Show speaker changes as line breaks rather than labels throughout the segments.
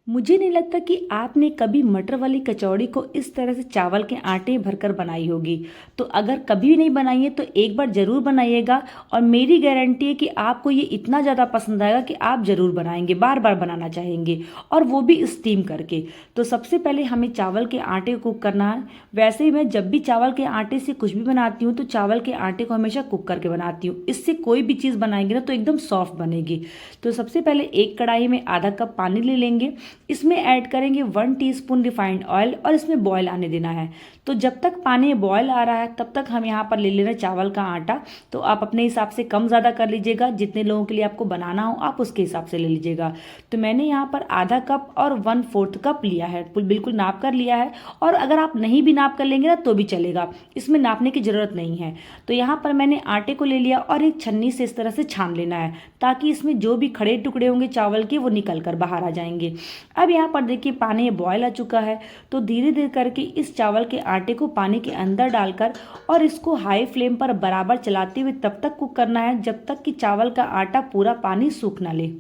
मुझे नहीं लगता कि आपने कभी मटर वाली कचौड़ी को इस तरह से चावल के आटे भरकर बनाई होगी। तो अगर कभी भी नहीं बनाई है तो एक बार ज़रूर बनाइएगा और मेरी गारंटी है कि आपको ये इतना ज़्यादा पसंद आएगा कि आप ज़रूर बनाएंगे, बार बार बनाना चाहेंगे, और वो भी स्टीम करके। तो सबसे पहले हमें चावल के आटे को कुक करना है। वैसे ही मैं जब भी चावल के आटे से कुछ भी बनाती हूँ तो चावल के आटे को हमेशा कुक करके बनाती हूँ। इससे कोई भी चीज़ बनाएंगे ना तो एकदम सॉफ्ट बनेगी। तो सबसे पहले एक कढ़ाई में आधा कप पानी ले लेंगे। इसमें ऐड करेंगे 1 टीस्पून रिफाइंड ऑयल और इसमें बॉयल आने देना है। तो जब तक पानी बॉयल आ रहा है तब तक हम यहाँ पर ले लेना चावल का आटा। तो आप अपने हिसाब से कम ज़्यादा कर लीजिएगा, जितने लोगों के लिए आपको बनाना हो आप उसके हिसाब से ले लीजिएगा। तो मैंने यहाँ पर आधा कप और 1/4 कप लिया है, बिल्कुल नाप कर लिया है। और अगर आप नहीं भी नाप कर लेंगे ना तो भी चलेगा, इसमें नापने की ज़रूरत नहीं है। तो यहाँ पर मैंने आटे को ले लिया और एक छन्नी से इस तरह से छान लेना है, ताकि इसमें जो भी खड़े टुकड़े होंगे चावल के वो निकल कर बाहर आ जाएंगे। अब यहाँ पर देखिए पानी बॉयल आ चुका है। तो धीरे धीरे करके इस चावल के आटे को पानी के अंदर डालकर और इसको हाई फ्लेम पर बराबर चलाते हुए तब तक कुक करना है जब तक कि चावल का आटा पूरा पानी सूख ना ले।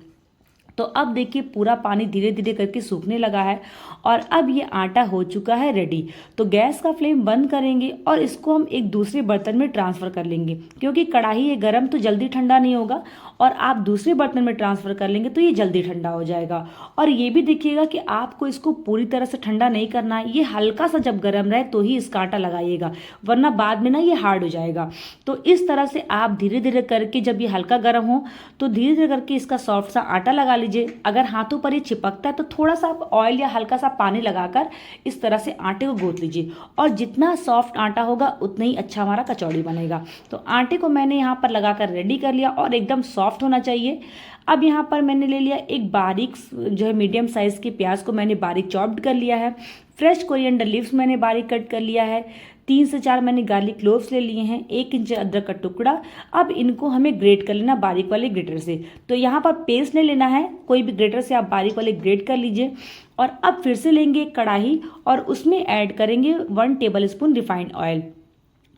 तो अब देखिए पूरा पानी धीरे धीरे करके सूखने लगा है और अब ये आटा हो चुका है रेडी। तो गैस का फ्लेम बंद करेंगे और इसको हम एक दूसरे बर्तन में ट्रांसफ़र कर लेंगे, क्योंकि कढ़ाई है गर्म तो जल्दी ठंडा नहीं होगा। और आप दूसरे बर्तन में ट्रांसफ़र कर लेंगे तो ये जल्दी ठंडा हो जाएगा। और ये भी देखिएगा कि आपको इसको पूरी तरह से ठंडा नहीं करना है, ये हल्का सा जब गर्म रहे तो ही इसका आटा लगाइएगा, वरना बाद में ना ये हार्ड हो जाएगा। तो इस तरह से आप धीरे धीरे करके जब ये हल्का गर्म हो तो धीरे धीरे करके इसका सॉफ्ट सा आटा लगा लीजिए। अगर हाथों पर ये चिपकता है तो थोड़ा सा आप ऑयल या हल्का सा पानी लगाकर इस तरह से आटे को गूंथ लीजिए, और जितना सॉफ्ट आटा होगा उतना ही अच्छा हमारा कचौड़ी बनेगा। तो आटे को मैंने यहाँ पर लगाकर रेडी कर लिया और एकदम सॉफ्ट होना चाहिए। अब यहाँ पर मैंने ले लिया एक बारीक जो है मीडियम साइज़ के प्याज को मैंने बारीक चॉप्ड कर लिया है। फ्रेश कोरिएंडर लीव्स मैंने बारीक कट कर लिया है। 3 से 4 मैंने गार्लिक क्लोव्स ले लिए हैं। 1 इंच अदरक का टुकड़ा। अब इनको हमें ग्रेट कर लेना बारीक वाले ग्रेटर से। तो यहाँ पर पेस्ट नहीं लेना है, कोई भी ग्रेटर से आप बारीक वाले ग्रेट कर लीजिए। और अब फिर से लेंगे कढ़ाई और उसमें ऐड करेंगे 1 table spoon refined oil.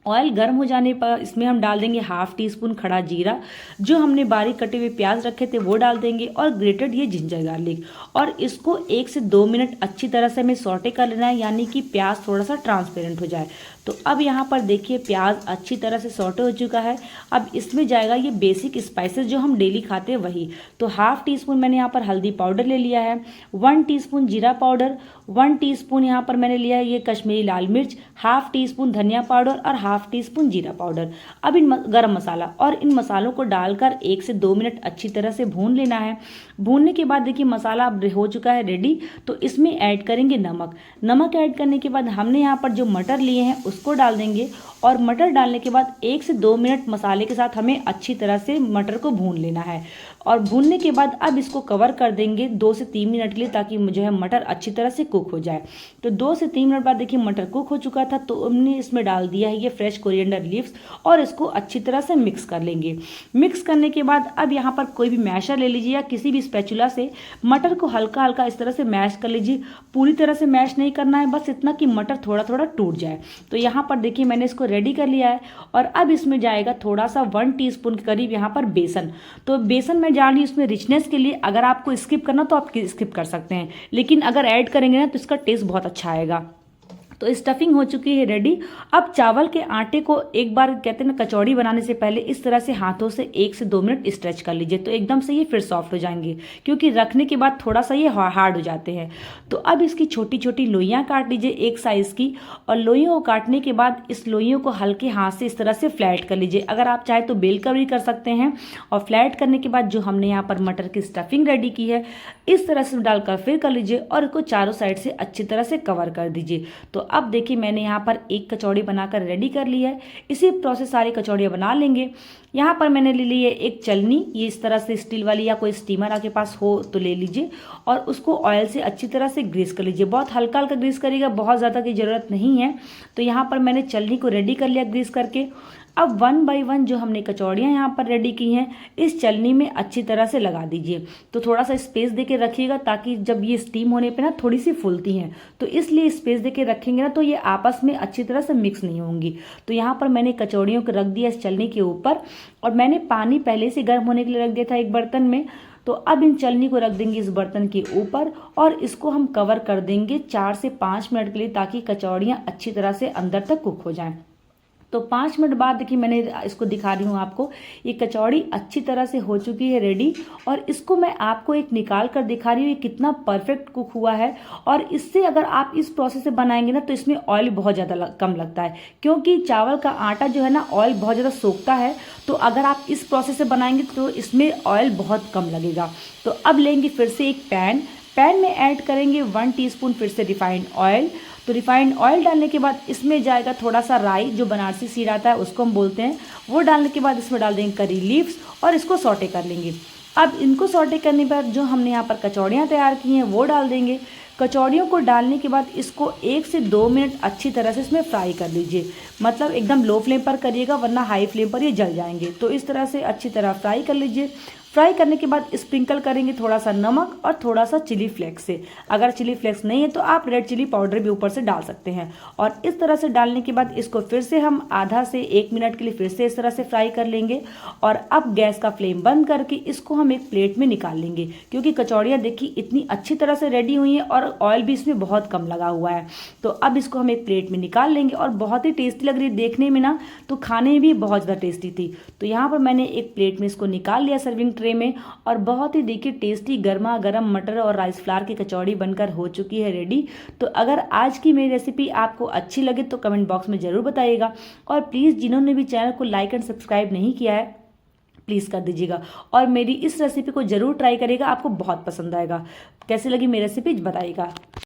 Oil गर्म हो जाने पर इसमें हम डाल देंगे 1/2 टीस्पून खड़ा जीरा, जो हमने बारीक कटे हुए प्याज रखे थे वो डाल देंगे, और ग्रेटेड ये जिंजर गार्लिक। और इसको 1 से 2 मिनट अच्छी तरह से हमें सौटे कर लेना है, यानी कि प्याज थोड़ा सा ट्रांसपेरेंट हो जाए। तो अब यहाँ पर देखिए प्याज अच्छी तरह से सौटे हो चुका है। अब इसमें जाएगा ये बेसिक स्पाइसेस जो हम डेली खाते हैं वही। तो 1/2 टीस्पून मैंने यहाँ पर हल्दी पाउडर ले लिया है, 1 टीस्पून जीरा पाउडर, 1 टीस्पून यहाँ पर मैंने लिया है ये कश्मीरी लाल मिर्च, 1/2 टीस्पून धनिया पाउडर और 1/2 टीस्पून जीरा पाउडर। अब गरम मसाला, और इन मसालों को डालकर 1 से 2 मिनट अच्छी तरह से भून लेना है। भूनने के बाद देखिए मसाला अब हो चुका है रेडी। तो इसमें ऐड करेंगे नमक। नमक ऐड करने के बाद हमने यहाँ पर जो मटर लिए हैं उसको डाल देंगे, और मटर डालने के बाद 1 से 2 मिनट मसाले के साथ हमें अच्छी तरह से मटर को भून लेना है। और भूनने के बाद अब इसको कवर कर देंगे 2 से 3 मिनट के लिए, ताकि जो है मटर अच्छी तरह से कुक हो जाए। तो 2 से 3 मिनट बाद देखिए मटर कुक हो चुका था। तो हमने इसमें डाल दिया है ये फ्रेश कोरिएंडर लीव्स, और इसको अच्छी तरह से मिक्स कर लेंगे। मिक्स करने के बाद अब यहाँ पर कोई भी मैशर ले लीजिए या किसी भी स्पैचुला से मटर को हल्का हल्का इस तरह से मैश कर लीजिए। पूरी तरह से मैश नहीं करना है, बस इतना कि मटर थोड़ा थोड़ा टूट जाए। तो यहाँ पर देखिए मैंने इसको रेडी कर लिया है। और अब इसमें जाएगा थोड़ा सा 1 टीस्पून के करीब यहाँ पर बेसन। तो बेसन मैं डाल रही हूँ इसमें रिचनेस के लिए। अगर आपको स्किप करना तो आप स्किप कर सकते हैं, लेकिन अगर ऐड करेंगे ना तो इसका टेस्ट बहुत अच्छा आएगा। तो स्टफिंग हो चुकी है रेडी। अब चावल के आटे को एक बार कहते हैं ना कचौड़ी बनाने से पहले इस तरह से हाथों से 1 से 2 मिनट स्ट्रेच कर लीजिए, तो एकदम से ये फिर सॉफ्ट हो जाएंगे, क्योंकि रखने के बाद थोड़ा सा ये हार्ड हो जाते हैं। तो अब इसकी छोटी छोटी लोइयाँ काट लीजिए एक साइज़ की, और लोइयों को काटने के बाद इस लोइयों को हल्के हाथ से इस तरह से फ्लैट कर लीजिए। अगर आप चाहे तो बेल कर भी कर सकते हैं। और फ्लैट करने के बाद जो हमने यहाँ पर मटर की स्टफिंग रेडी की है इस तरह से डालकर फिर कर लीजिए, और इसको चारों साइड से अच्छी तरह से कवर कर दीजिए। तो अब देखिए मैंने यहाँ पर एक कचौड़ी बनाकर रेडी कर ली है। इसी प्रोसेस सारी कचौड़ियाँ बना लेंगे। यहाँ पर मैंने ले ली है एक चलनी, ये इस तरह से स्टील वाली या कोई स्टीमर आपके पास हो तो ले लीजिए, और उसको ऑयल से अच्छी तरह से ग्रीस कर लीजिए। बहुत हल्का हल्का ग्रीस करिएगा, बहुत ज़्यादा की ज़रूरत नहीं है। तो यहाँ पर मैंने चलनी को रेडी कर लिया ग्रीस करके। अब 1 बाय 1 जो हमने कचौड़ियाँ यहाँ पर रेडी की हैं इस चलनी में अच्छी तरह से लगा दीजिए। तो थोड़ा सा स्पेस देके रखिएगा, ताकि जब ये स्टीम होने पे ना थोड़ी सी फूलती हैं, तो इसलिए स्पेस देके रखेंगे ना तो ये आपस में अच्छी तरह से मिक्स नहीं होंगी। तो यहाँ पर मैंने कचौड़ियों को रख दिया इस चलनी के ऊपर, और मैंने पानी पहले से गर्म होने के लिए रख दिया था एक बर्तन में। तो अब इन चलनी को रख देंगे इस बर्तन के ऊपर और इसको हम कवर कर देंगे 4 से 5 मिनट के लिए, ताकि कचौड़ियाँ अच्छी तरह से अंदर तक कुक हो जाएं। तो 5 मिनट बाद देखिए मैंने इसको दिखा रही हूँ आपको, ये कचौड़ी अच्छी तरह से हो चुकी है रेडी। और इसको मैं आपको एक निकाल कर दिखा रही हूँ ये कितना परफेक्ट कुक हुआ है। और इससे अगर आप इस प्रोसेस से बनाएंगे ना तो इसमें ऑयल बहुत ज़्यादा कम लगता है, क्योंकि चावल का आटा जो है ना ऑयल बहुत ज़्यादा सोखता है। तो अगर आप इस प्रोसेस से बनाएंगे तो इसमें ऑयल बहुत कम लगेगा। तो अब लेंगे फिर से एक पैन में ऐड करेंगे 1 टीस्पून फिर से रिफाइंड ऑयल। तो रिफाइंड ऑयल डालने के बाद इसमें जाएगा थोड़ा सा राई, जो बनारसी सीड आता है उसको हम बोलते हैं, वो डालने के बाद इसमें डाल देंगे करी लीव्स और इसको सौटे कर लेंगे। अब इनको सौटे करने के बाद जो हमने यहाँ पर कचौड़ियाँ तैयार की हैं वो डाल देंगे। कचौड़ियों को डालने के बाद इसको 1 से 2 मिनट अच्छी तरह से इसमें फ्राई कर लीजिए। मतलब एकदम लो फ्लेम पर करिएगा, वरना हाई फ्लेम पर ये जल जाएंगे। तो इस तरह से अच्छी तरह फ्राई कर लीजिए। फ्राई करने के बाद स्प्रिंकल करेंगे थोड़ा सा नमक और थोड़ा सा चिली फ्लेक्स से। अगर चिली फ्लेक्स नहीं है तो आप रेड चिली पाउडर भी ऊपर से डाल सकते हैं। और इस तरह से डालने के बाद इसको फिर से हम आधा से 1 मिनट के लिए फिर से इस तरह से फ्राई कर लेंगे। और अब गैस का फ्लेम बंद करके इसको हम एक प्लेट में निकाल लेंगे, क्योंकि कचौड़ियाँ देखिए इतनी अच्छी तरह से रेडी हुई हैं और ऑयल भी इसमें बहुत कम लगा हुआ है। तो अब इसको हम एक प्लेट में निकाल लेंगे और बहुत ही टेस्टी लग रही है देखने में ना, तो खाने में भी बहुत ज़्यादा टेस्टी थी। तो यहाँ पर मैंने एक प्लेट में इसको निकाल लिया सर्विंग ट्रे में, और बहुत ही देखिए टेस्टी गर्मा गर्म मटर और राइस फ्लावर की कचौड़ी बनकर हो चुकी है रेडी। तो अगर आज की मेरी रेसिपी आपको अच्छी लगे तो कमेंट बॉक्स में ज़रूर बताइएगा। और प्लीज़ जिन्होंने भी चैनल को लाइक एंड सब्सक्राइब नहीं किया है प्लीज़ कर दीजिएगा, और मेरी इस रेसिपी को ज़रूर ट्राई करिएगा, आपको बहुत पसंद आएगा। कैसी लगी मेरी रेसिपी बताइएगा।